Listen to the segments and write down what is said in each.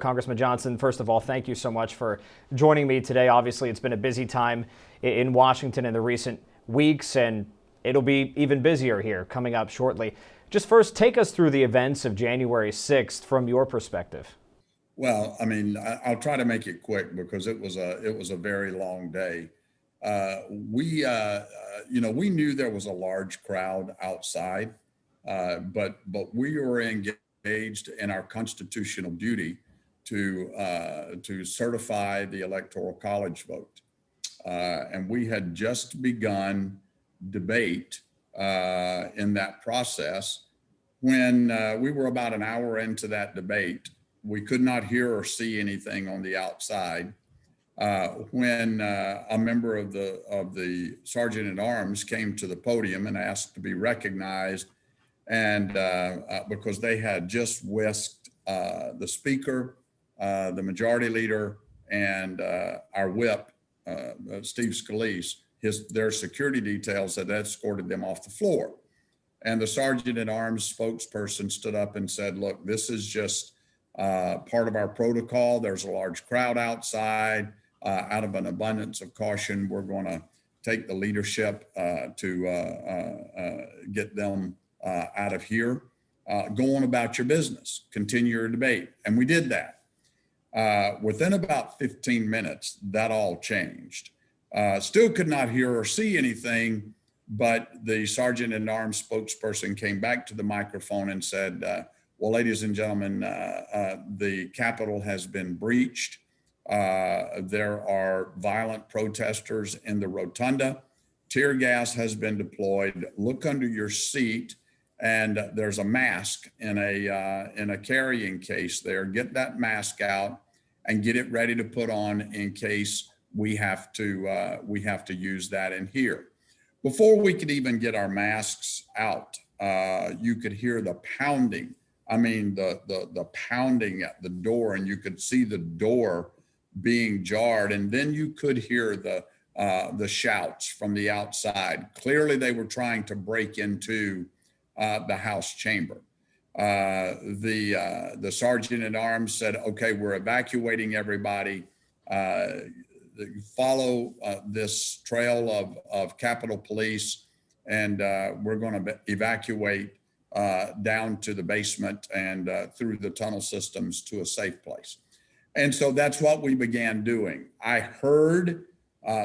Congressman Johnson, first of all, thank you so much for joining me today. Obviously, it's been a busy time in Washington in the recent weeks, and it'll be even busier here coming up shortly. Just first, take us through the events of January 6th from your perspective. Well, I mean, I'll try to make it quick because it was a very long day. We knew there was a large crowd outside, but we were engaged in our constitutional duty to certify the Electoral College vote, and we had just begun debate in that process when we were about an hour into that debate. We could not hear or see anything on the outside when a member of the Sergeant at Arms came to the podium and asked to be recognized, and because they had just whisked the Speaker, the Majority Leader, and our Whip, Steve Scalise, their security details had escorted them off the floor. And the Sergeant at Arms spokesperson stood up and said, "Look, this is just part of our protocol. There's a large crowd outside. Out of an abundance of caution, we're going to take the leadership to get them out of here. Go on about your business. Continue your debate." And we did that. Within about 15 minutes, that all changed. Still could not hear or see anything, but the Sergeant at Arms spokesperson came back to the microphone and said, "Well, ladies and gentlemen, the Capitol has been breached. There are violent protesters in the rotunda. Tear gas has been deployed. Look under your seat, and there's a mask in a carrying case there. Get that mask out and get it ready to put on in case we have to use that in here." Before we could even get our masks out, you could hear the pounding. I mean, the pounding at the door, and you could see the door being jarred, and then you could hear the shouts from the outside. Clearly, they were trying to break into the House chamber. The Sergeant at Arms said, "Okay, we're evacuating everybody. Follow this trail of Capitol Police, and we're going to evacuate down to the basement and through the tunnel systems to a safe place." And so that's what we began doing. I heard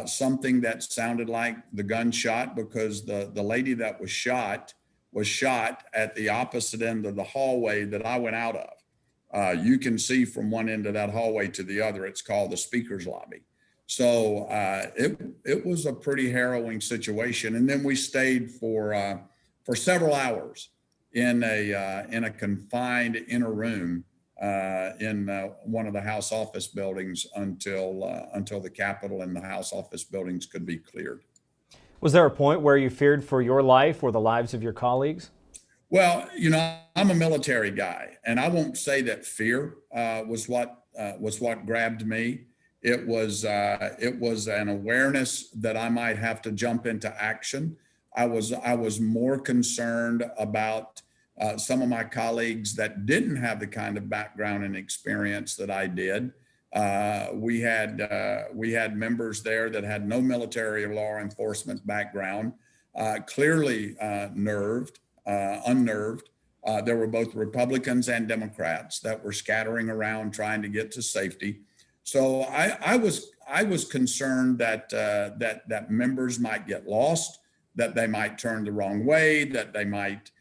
something that sounded like the gunshot because the lady that was shot at the opposite end of the hallway that I went out of. You can see from one end of that hallway to the other. It's called the Speaker's Lobby. So it was a pretty harrowing situation. And then we stayed for several hours in a confined inner room in one of the House office buildings until the Capitol and the House office buildings could be cleared. Was there a point where you feared for your life or the lives of your colleagues? Well, I'm a military guy, and I won't say that fear was what grabbed me. It was an awareness that I might have to jump into action. I was more concerned about some of my colleagues that didn't have the kind of background and experience that I did. We had members there that had no military or law enforcement background, clearly unnerved. There were both Republicans and Democrats that were scattering around trying to get to safety. So I was concerned that members might get lost, that they might turn the wrong way, that they might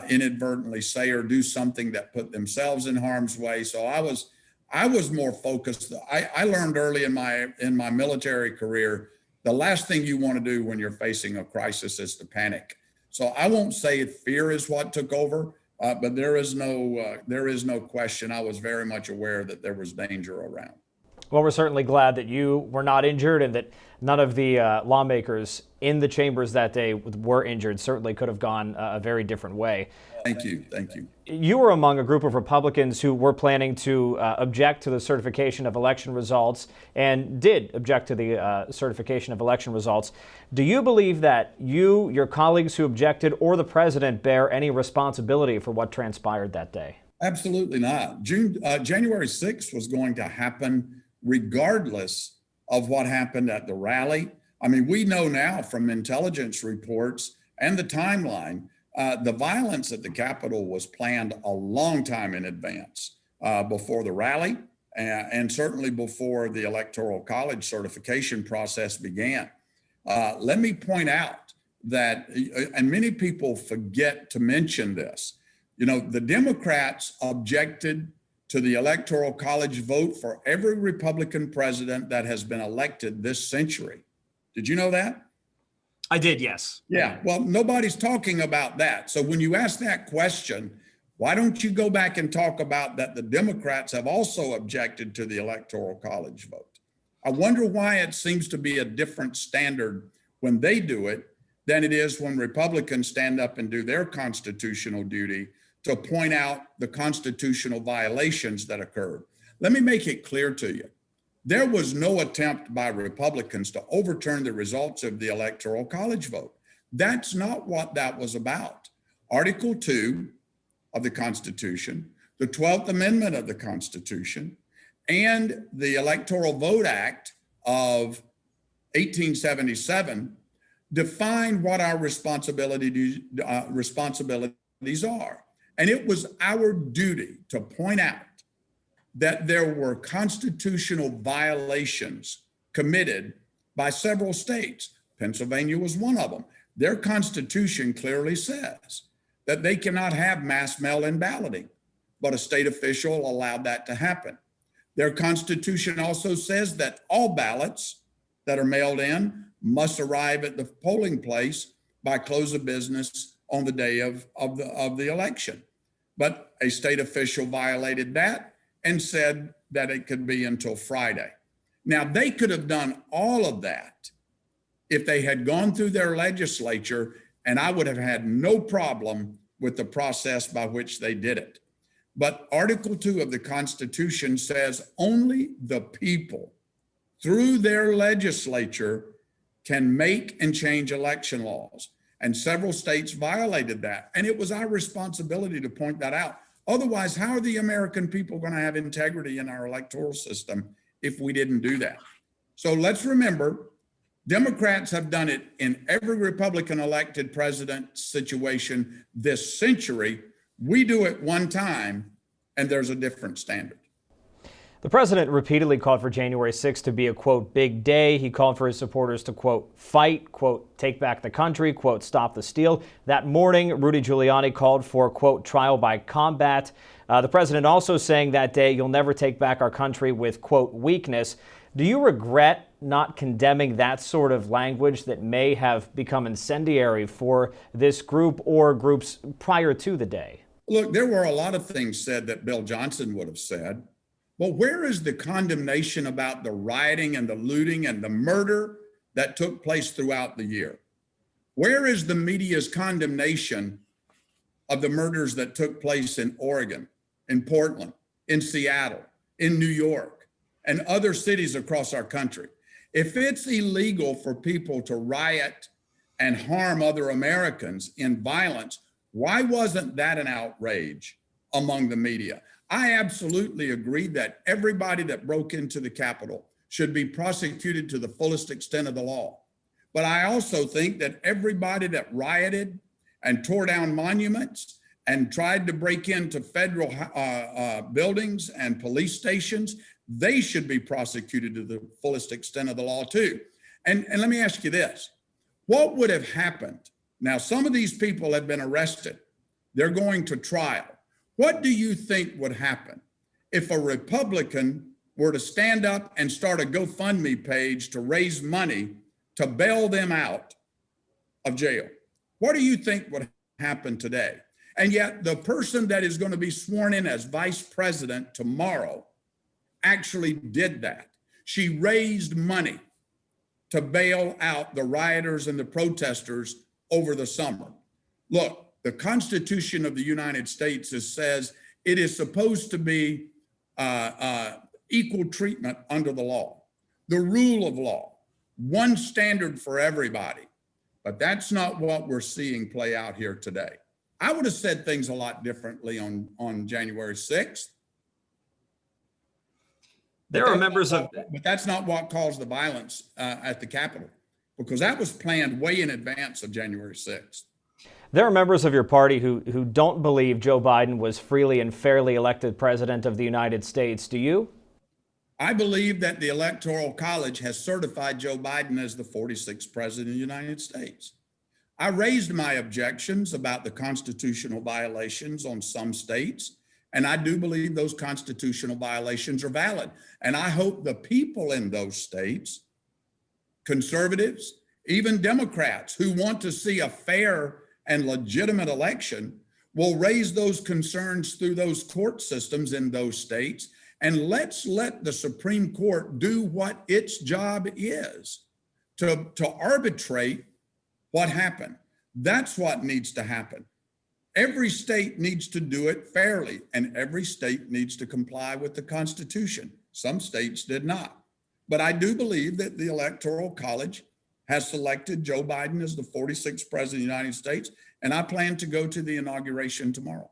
inadvertently say or do something that put themselves in harm's way. So I was more focused. I learned early in my military career, the last thing you want to do when you're facing a crisis is to panic. So I won't say fear is what took over, but there is no question. I was very much aware that there was danger around. Well, we're certainly glad that you were not injured and that none of the lawmakers in the chambers that day were injured. Certainly could have gone a very different way. Thank you. You were among a group of Republicans who were planning to object to the certification of election results and did object to the certification of election results. Do you believe that you, your colleagues who objected, or the president bear any responsibility for what transpired that day? Absolutely not. January 6th was going to happen regardless of what happened at the rally. I mean, we know now from intelligence reports and the timeline, the violence at the Capitol was planned a long time in advance, before the rally, and certainly before the Electoral College certification process began. Let me point out that, and many people forget to mention this, you know, the Democrats objected to the Electoral College vote for every Republican president that has been elected this century. Did you know that? I did, yes. Yeah, well, nobody's talking about that. So when you ask that question, why don't you go back and talk about that the Democrats have also objected to the Electoral College vote? I wonder why it seems to be a different standard when they do it than it is when Republicans stand up and do their constitutional duty to point out the constitutional violations that occurred. Let me make it clear to you. There was no attempt by Republicans to overturn the results of the Electoral College vote. That's not what that was about. Article 2 of the Constitution, the 12th Amendment of the Constitution, and the Electoral Vote Act of 1877 define what our responsibilities are. And it was our duty to point out that there were constitutional violations committed by several states. Pennsylvania was one of them. Their constitution clearly says that they cannot have mass mail-in balloting, but a state official allowed that to happen. Their constitution also says that all ballots that are mailed in must arrive at the polling place by close of business on the day of the election. But a state official violated that and said that it could be until Friday. Now, they could have done all of that if they had gone through their legislature, and I would have had no problem with the process by which they did it. But Article 2 of the Constitution says only the people through their legislature can make and change election laws. And several states violated that. And it was our responsibility to point that out. Otherwise, how are the American people going to have integrity in our electoral system if we didn't do that? So let's remember, Democrats have done it in every Republican elected president situation this century. We do it one time, and there's a different standard. The president repeatedly called for January 6th to be a, quote, big day. He called for his supporters to, quote, fight, quote, take back the country, quote, stop the steal. That morning, Rudy Giuliani called for, quote, trial by combat. The president also saying that day, you'll never take back our country with, quote, weakness. Do you regret not condemning that sort of language that may have become incendiary for this group or groups prior to the day? Look, there were a lot of things said that Bill Johnson would have said. Well, where is the condemnation about the rioting and the looting and the murder that took place throughout the year? Where is the media's condemnation of the murders that took place in Oregon, in Portland, in Seattle, in New York, and other cities across our country? If it's illegal for people to riot and harm other Americans in violence, why wasn't that an outrage among the media? I absolutely agree that everybody that broke into the Capitol should be prosecuted to the fullest extent of the law. But I also think that everybody that rioted and tore down monuments and tried to break into federal buildings and police stations, they should be prosecuted to the fullest extent of the law too. And let me ask you this, what would have happened? Now, some of these people have been arrested. They're going to trial. What do you think would happen if a Republican were to stand up and start a GoFundMe page to raise money to bail them out of jail? What do you think would happen today? And yet the person that is going to be sworn in as vice president tomorrow actually did that. She raised money to bail out the rioters and the protesters over the summer. Look, the Constitution of the United States says it is supposed to be equal treatment under the law, the rule of law, one standard for everybody. But that's not what we're seeing play out here today. I would have said things a lot differently on January 6th. There are members of, But that's not what caused the violence at the Capitol, because that was planned way in advance of January 6th. There are members of your party who don't believe Joe Biden was freely and fairly elected president of the United States. Do you? I believe that the Electoral College has certified Joe Biden as the 46th president of the United States. I raised my objections about the constitutional violations on some states, and I do believe those constitutional violations are valid. And I hope the people in those states, conservatives, even Democrats who want to see a fair and legitimate election, will raise those concerns through those court systems in those states. And let's let the Supreme Court do what its job is, to arbitrate what happened. That's what needs to happen. Every state needs to do it fairly, and every state needs to comply with the Constitution. Some states did not. But I do believe that the Electoral College has selected Joe Biden as the 46th president of the United States, and I plan to go to the inauguration tomorrow.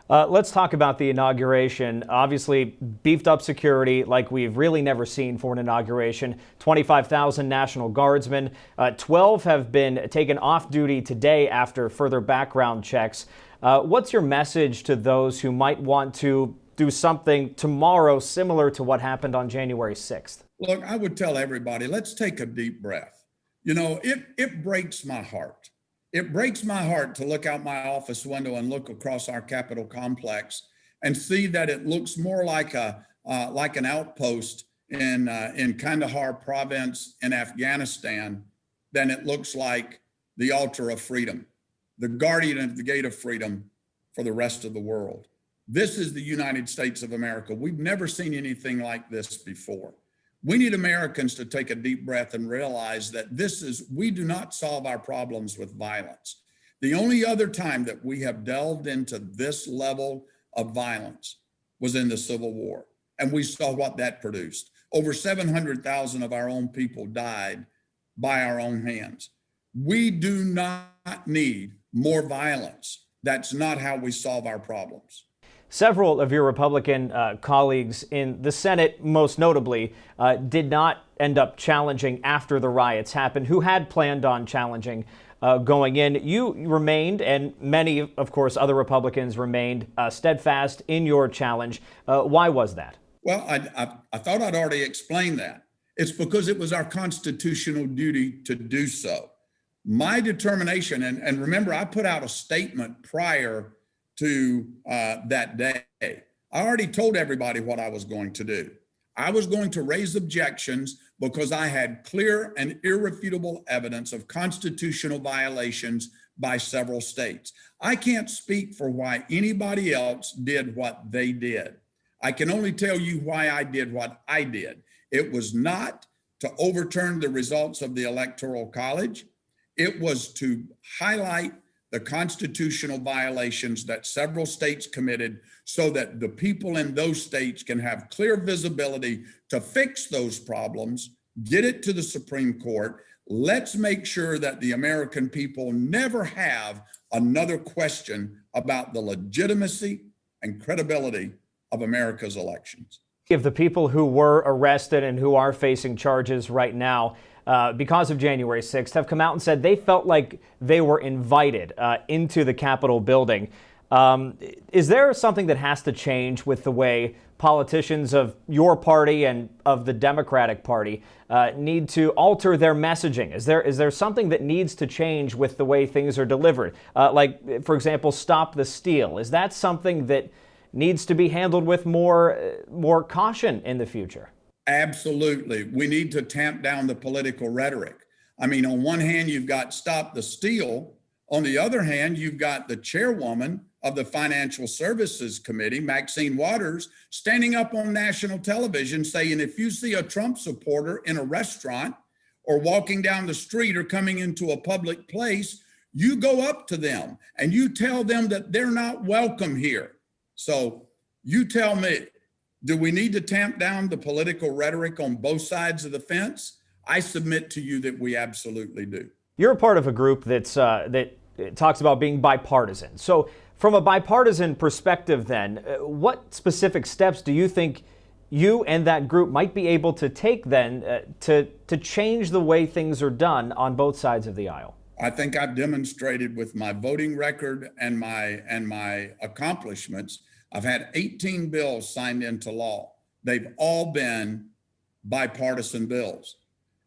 Let's talk about the inauguration. Obviously, beefed up security like we've really never seen for an inauguration. 25,000 National Guardsmen. 12 have been taken off duty today after further background checks. What's your message to those who might want to do something tomorrow similar to what happened on January 6th? Look, I would tell everybody, let's take a deep breath. You know, it breaks my heart. It breaks my heart to look out my office window and look across our Capitol complex and see that it looks more like an outpost in Kandahar province in Afghanistan than it looks like the altar of freedom, the guardian of the gate of freedom for the rest of the world. This is the United States of America. We've never seen anything like this before. We need Americans to take a deep breath and realize that we do not solve our problems with violence. The only other time that we have delved into this level of violence was in the Civil War. And we saw what that produced. Over 700,000 of our own people died by our own hands. We do not need more violence. That's not how we solve our problems. Several of your Republican colleagues in the Senate, most notably, did not end up challenging after the riots happened, who had planned on challenging going in. You remained, and many, of course, other Republicans remained steadfast in your challenge. Why was that? Well, I thought I'd already explained that. It's because it was our constitutional duty to do so. My determination, and remember, I put out a statement prior to that day. I already told everybody what I was going to do. I was going to raise objections because I had clear and irrefutable evidence of constitutional violations by several states. I can't speak for why anybody else did what they did. I can only tell you why I did what I did. It was not to overturn the results of the Electoral College. It was to highlight the constitutional violations that several states committed so that the people in those states can have clear visibility to fix those problems, get it to the Supreme Court. Let's make sure that the American people never have another question about the legitimacy and credibility of America's elections. Of the people who were arrested and who are facing charges right now because of January 6th have come out and said they felt like they were invited into the Capitol building. Is there something that has to change with the way politicians of your party and of the Democratic Party need to alter their messaging? Is there something that needs to change with the way things are delivered? Like, for example, stop the steal. Is that something that needs to be handled with more caution in the future? Absolutely. We need to tamp down the political rhetoric. I mean, on one hand, you've got stop the steal. On the other hand, you've got the chairwoman of the Financial Services Committee, Maxine Waters, standing up on national television saying, if you see a Trump supporter in a restaurant or walking down the street or coming into a public place, you go up to them and you tell them that they're not welcome here. So you tell me, do we need to tamp down the political rhetoric on both sides of the fence? I submit to you that we absolutely do. You're a part of a group that it talks about being bipartisan. So from a bipartisan perspective then, what specific steps do you think you and that group might be able to take then to change the way things are done on both sides of the aisle? I think I've demonstrated with my voting record and my accomplishments. I've had 18 bills signed into law. They've all been bipartisan bills.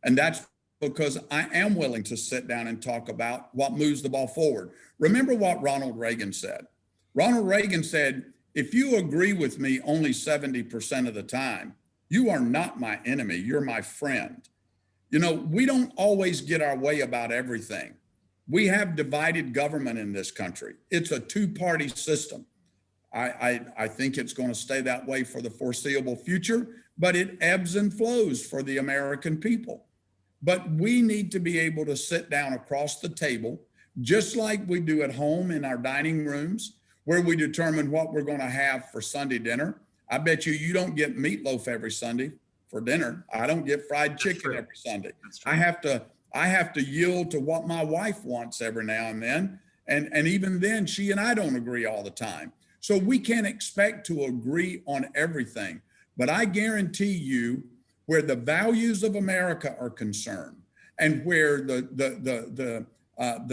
And that's because I am willing to sit down and talk about what moves the ball forward. Remember what Ronald Reagan said. Ronald Reagan said, if you agree with me only 70% of the time, you are not my enemy, you're my friend. You know, we don't always get our way about everything. We have divided government in this country. It's a two-party system. I think it's going to stay that way for the foreseeable future, but it ebbs and flows for the American people. But we need to be able to sit down across the table, just like we do at home in our dining rooms, where we determine what we're going to have for Sunday dinner. I bet you don't get meatloaf every Sunday for dinner. I don't get fried chicken every Sunday. I have to yield to what my wife wants every now and then. And even then, she and I don't agree all the time. So we can't expect to agree on everything. But I guarantee you, where the values of America are concerned, and where the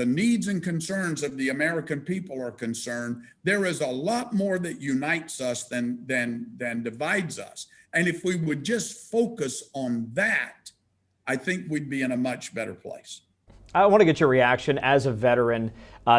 needs and concerns of the American people are concerned, there is a lot more that unites us than divides us. And if we would just focus on that, I think we'd be in a much better place. I want to get your reaction as a veteran.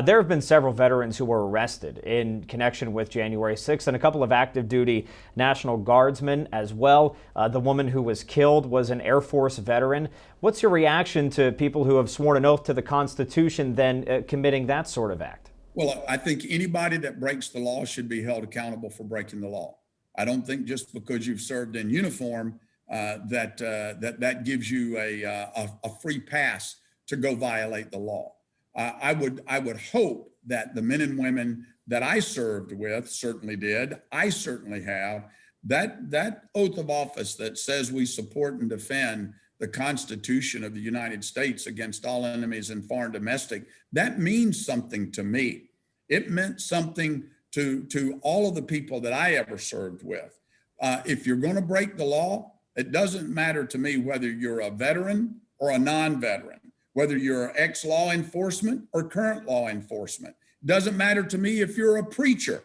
There have been several veterans who were arrested in connection with January 6th and a couple of active duty National Guardsmen as well. The woman who was killed was an Air Force veteran. What's your reaction to people who have sworn an oath to the Constitution then committing that sort of act? Well, I think anybody that breaks the law should be held accountable for breaking the law. I don't think just because you've served in uniform that gives you a free pass to go violate the law. I would hope that the men and women that I served with certainly did. I certainly have. That oath of office that says we support and defend the Constitution of the United States against all enemies and foreign domestic, that means something to me. It meant something to all of the people that I ever served with. If you're going to break the law, it doesn't matter to me whether you're a veteran or a non-veteran, whether you're ex-law enforcement or current law enforcement. It doesn't matter to me if you're a preacher.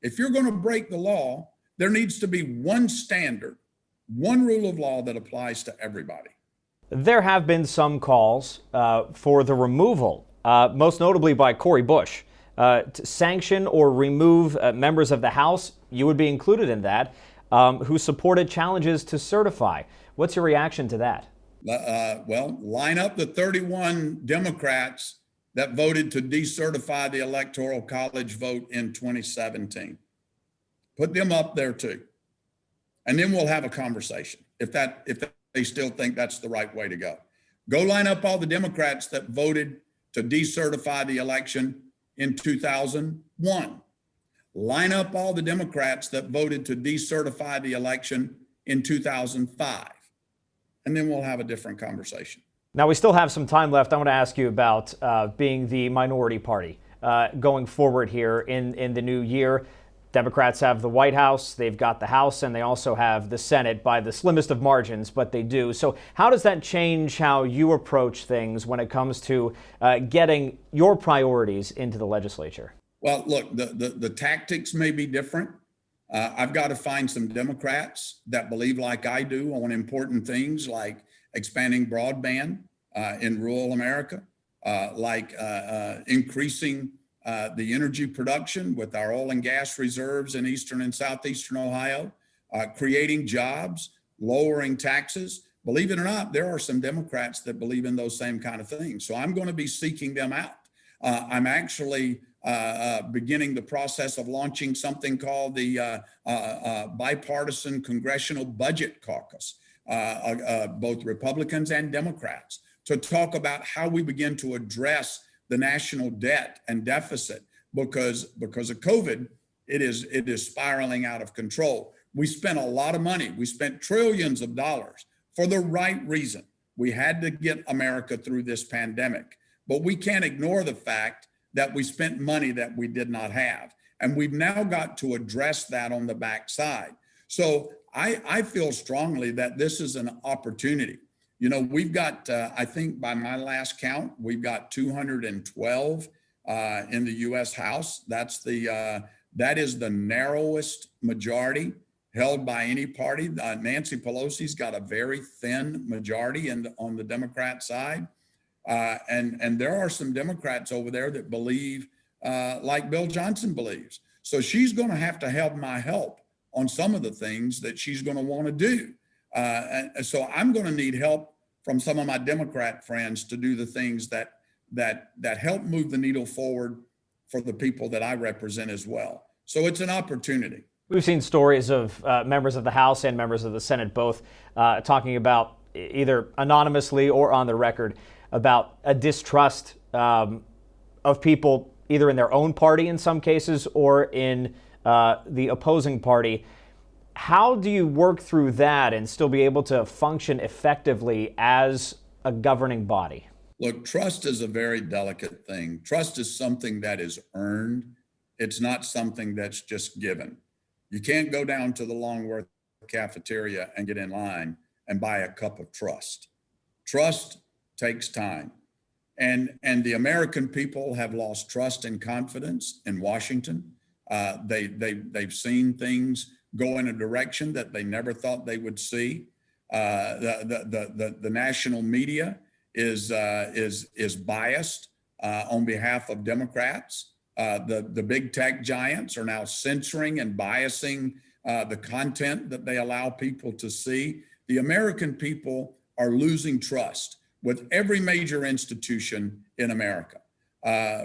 If you're going to break the law, there needs to be one standard, one rule of law that applies to everybody. There have been some calls for the removal, most notably by Cori Bush, to sanction or remove members of the House. You would be included in that, who supported challenges to certify. What's your reaction to that? Well, line up the 31 Democrats that voted to decertify the Electoral College vote in 2017. Put them up there too. And then we'll have a conversation if they still think that's the right way to go. Go line up all the Democrats that voted to decertify the election in 2001. Line up all the Democrats that voted to decertify the election in 2005. And then we'll have a different conversation. Now, we still have some time left. I want to ask you about being the minority party going forward here in the new year. Democrats have the White House, they've got the House, and they also have the Senate by the slimmest of margins, but they do. So how does that change how you approach things when it comes to getting your priorities into the legislature? Well, look, the tactics may be different. I've got to find some Democrats that believe like I do on important things like expanding broadband in rural America, like increasing the energy production with our oil and gas reserves in eastern and southeastern Ohio, creating jobs, lowering taxes. Believe it or not, there are some Democrats that believe in those same kind of things. So I'm going to be seeking them out. I'm actually beginning the process of launching something called the Bipartisan Congressional Budget Caucus, both Republicans and Democrats, to talk about how we begin to address the national debt and deficit because of COVID, it is spiraling out of control. We spent a lot of money. We spent trillions of dollars for the right reason. We had to get America through this pandemic, but we can't ignore the fact that we spent money that we did not have. And we've now got to address that on the backside. So I feel strongly that this is an opportunity. You know, we've got, I think by my last count, we've got 212 in the U.S. House. That is the narrowest majority held by any party. Nancy Pelosi's got a very thin majority on the Democrat side. And there are some Democrats over there that believe like Bill Johnson believes. So she's going to have my help on some of the things that she's going to want to do. And so I'm going to need help from some of my Democrat friends to do the things that help move the needle forward for the people that I represent as well. So it's an opportunity. We've seen stories of members of the House and members of the Senate both talking about, either anonymously or on the record, about a distrust of people either in their own party in some cases or in the opposing party. How do you work through that and still be able to function effectively as a governing body? Look, trust is a very delicate thing. Trust is something that is earned. It's not something that's just given. You can't go down to the Longworth cafeteria and get in line and buy a cup of trust. Trust takes time. And the American people have lost trust and confidence in Washington. They've seen things go in a direction that they never thought they would see. The national media is biased on behalf of Democrats. The big tech giants are now censoring and biasing the content that they allow people to see. The American people are losing trust with every major institution in America,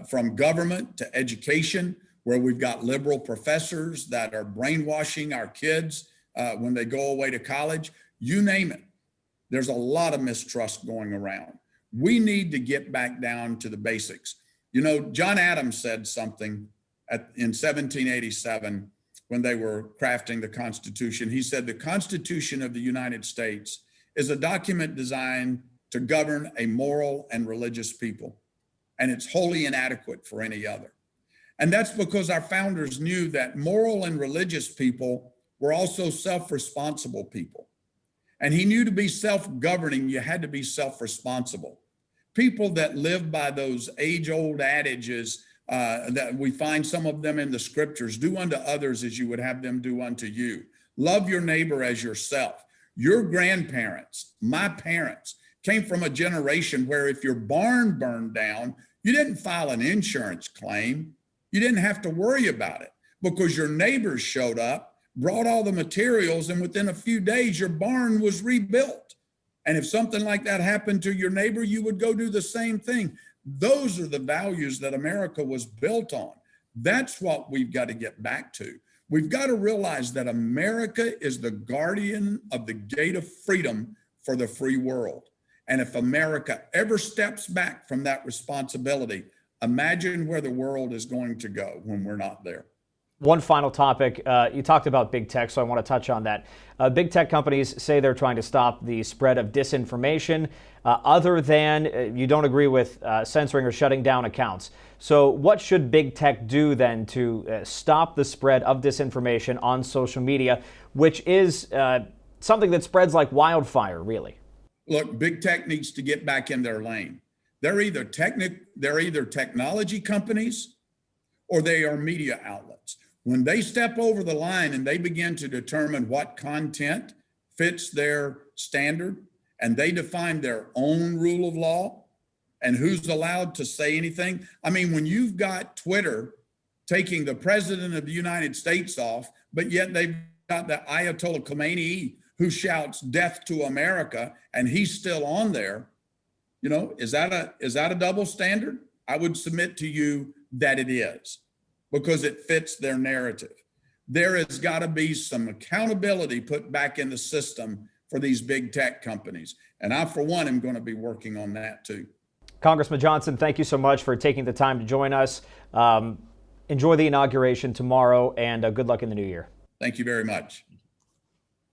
from government to education, where we've got liberal professors that are brainwashing our kids when they go away to college. You name it. There's a lot of mistrust going around. We need to get back down to the basics. You know, John Adams said something in 1787 when they were crafting the Constitution. He said, the Constitution of the United States is a document designed to govern a moral and religious people, and it's wholly inadequate for any other. And that's because our founders knew that moral and religious people were also self-responsible people. And he knew to be self-governing, you had to be self-responsible. People that live by those age-old adages that we find some of them in the scriptures, do unto others as you would have them do unto you. Love your neighbor as yourself. Your grandparents, my parents, came from a generation where if your barn burned down, you didn't file an insurance claim. You didn't have to worry about it because your neighbors showed up, brought all the materials, and within a few days, your barn was rebuilt. And if something like that happened to your neighbor, you would go do the same thing. Those are the values that America was built on. That's what we've got to get back to. We've got to realize that America is the guardian of the gate of freedom for the free world. And if America ever steps back from that responsibility, imagine where the world is going to go when we're not there. One final topic. You talked about big tech, so I want to touch on that. Big tech companies say they're trying to stop the spread of disinformation, other than you don't agree with censoring or shutting down accounts. So what should big tech do then to stop the spread of disinformation on social media, which is something that spreads like wildfire, really? Look, big tech needs to get back in their lane. They're either technology companies or they are media outlets. When they step over the line and they begin to determine what content fits their standard and they define their own rule of law and who's allowed to say anything. I mean, when you've got Twitter taking the president of the United States off, but yet they've got the Ayatollah Khomeini who shouts death to America and he's still on there, you know, is that a double standard? I would submit to you that it is, because it fits their narrative. There has got to be some accountability put back in the system for these big tech companies. And I, for one, am going to be working on that too. Congressman Johnson, thank you so much for taking the time to join us. Enjoy the inauguration tomorrow, and good luck in the new year. Thank you very much.